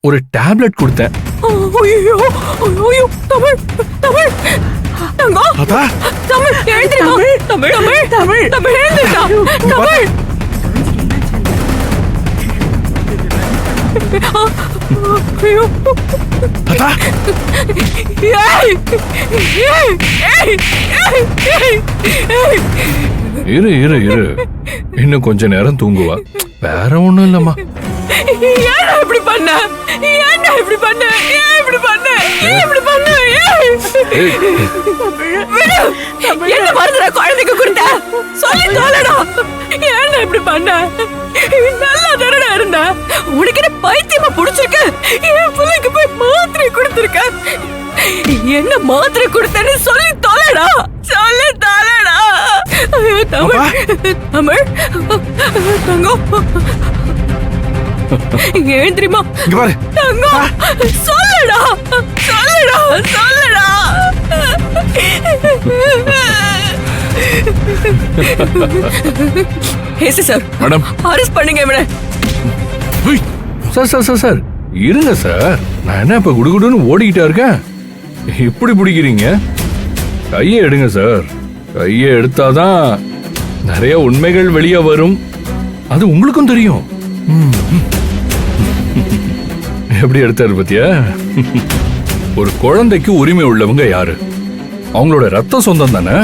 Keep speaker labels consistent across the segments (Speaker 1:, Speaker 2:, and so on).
Speaker 1: ஒரு டேப்லெட் கொடுத்தேன்.
Speaker 2: ஐயோ ஐயோ தமிழ் தமிழ் தங்கம்
Speaker 1: அதா
Speaker 2: தமிழ் எழுந்திருமா தமிழ் தமிழ் தமிழ் தமிழ் எழுந்திருடா தமிழ் ஐயோ
Speaker 1: அதா
Speaker 2: ஏய் ஏய் ஏய் ஏய்
Speaker 1: இரு இரு இரு, இன்னும் கொஞ்ச நேரம் தூங்குவா. வேற ஒண்ணும் இல்லம்மா.
Speaker 2: ஏன் இப்படி பண்ண? ஏன் இப்படி பண்ண? ஏன் இப்படி பண்ண? ஏன் இப்படி பண்ண? என்ன மறந்துற குழந்தைக்கு கொடுத்த? சொல்லி தோலடா. ஏன் இப்படி பண்ண? நல்லா தரடா இருந்த. உனக்கு என்ன பைத்தியமா புடிச்சிருக்கு? என் பிள்ளைக்கு போய் மாத்திரை கொடுத்திருக்க. என்ன மாத்திரை கொடுத்தேன்னு சொல்லி தோலடா. சொல்லி தோலடா. தமிழ் தமிழ் தங்கம் ஏன் தெரியுமா? தங்கம் சொல்லுடா சொல்லுடா சொல்லுடா. ஏசி சார்
Speaker 1: மேடம்
Speaker 2: அரெஸ்ட் பண்ணுங்க இவனை.
Speaker 1: சார் சார் சார் சார் இருங்க சார். நான் என்ன இப்ப குடுகுடுன்னு ஓடிக்கிட்டா இருக்கேன்? இப்படி பிடிக்கிறீங்க? கையை எடுங்க சார். கையை எடுத்தாதான் நிறைய உண்மைகள் வெளியே வரும். அது உங்களுக்கும் தெரியும். எப்படி எடுத்தாரு பத்தியா? ஒரு குழந்தைக்கு உரிமை உள்ளவங்க யாரு? அவங்களோட ரத்த சொந்தம் தானே.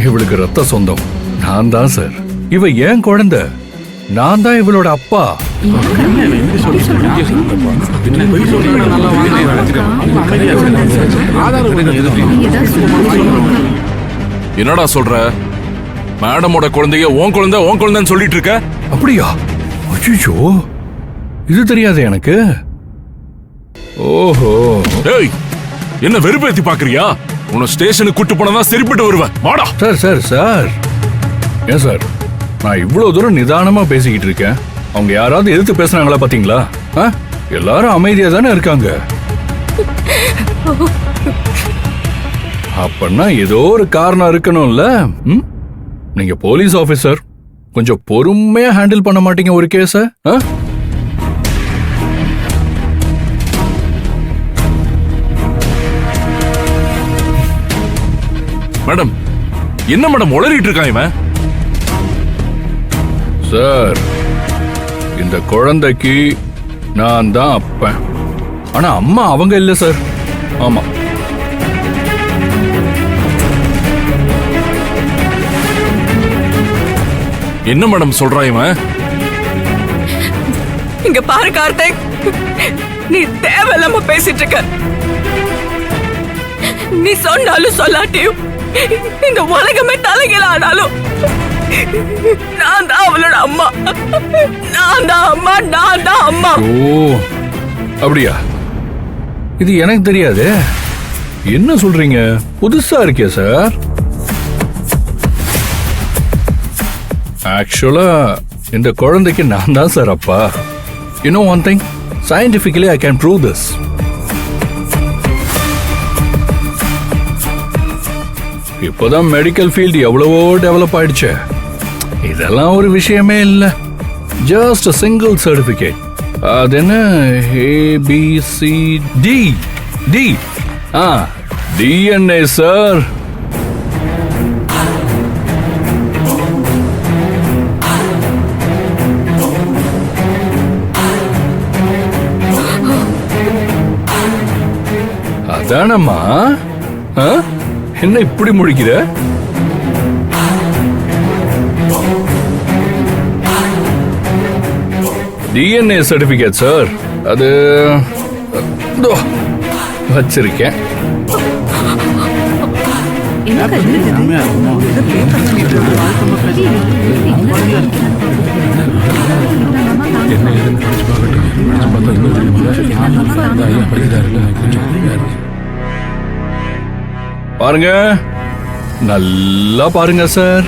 Speaker 1: இவளுக்கு ரத்த சொந்தம் நான் தான் சார். இவ ஏன் குழந்தை, நான் தான் இவளோட அப்பா.
Speaker 3: என்னடா சொல்ற? மேடமோட குழந்தைய உன் குழந்தைன்னு சொல்லிட்டு இருக்க?
Speaker 1: அப்படியா? அச்சோ, இது தெரியாது எனக்கு. ஓஹோ,
Speaker 3: ஏய், என்ன வெறுப்பேத்தி பாக்குறியா? உன்னை ஸ்டேஷனுக்கு கூட்டு போனதான் சரிப்பட்டு வருவேன். வாடா.
Speaker 1: சார் சார் சார் ஏன் சார், நான் இவ்வளவு தூரம் நிதானமா பேசிக்கிட்டு இருக்கேன். அவங்க யாராவது எதிர்த்து பேசுறாங்களா பாத்தீங்களா? எல்லாரும் அமைதியா தானே இருக்காங்க. அப்பன்னா ஏதோ ஒரு காரணம் இருக்கணும்ல. நீங்க போலீஸ் ஆபீசர், கொஞ்சம் பொறுமையா ஹேண்டில் பண்ண மாட்டீங்க ஒரு கேஸ?
Speaker 3: மேடம், என்ன மேடம் உளறிட்டு இருக்கான் இவன்?
Speaker 1: சார், இந்த குழந்தைக்கு நான் தான் அப்பன். ஆனா அம்மா அவங்க இல்ல சார். ஆமா,
Speaker 3: என்ன மேடம் சொல்றான் இவன்?
Speaker 2: இங்க பாரு கார்த்திக், நீ தேவையில்லாம பேசிட்டு இருக்க. நீ சொன்னாலும் சொல்லாட்டியும் இந்த உலகமே தலைகீழ ஆனாலும் நான் தான் அவளோட அம்மா. நான் தான் அம்மா, நான் தான் அம்மா.
Speaker 1: ஓ அப்படியா? இது எனக்கு தெரியாது. என்ன சொல்றீங்க? புதுசா இருக்கே சார். ஆக்சுவலா இந்த குழந்தைக்கு நான் தான் சார் அப்பா. You know one thing? Scientifically I can prove this. இப்போதான் மெடிக்கல் ஃபீல்டு எவ்வளவோ டெவலப் ஆயிடுச்சு. இதெல்லாம் ஒரு விஷயமே இல்ல. Just a single certificate. அது என்ன ABCD D DNA சார். அதானம்மா? என்ன இப்படி முடிக்கிற? DNA certificate sir. அது வச்சிருக்கேன். பாருங்க, நல்லா பாருங்க சார்.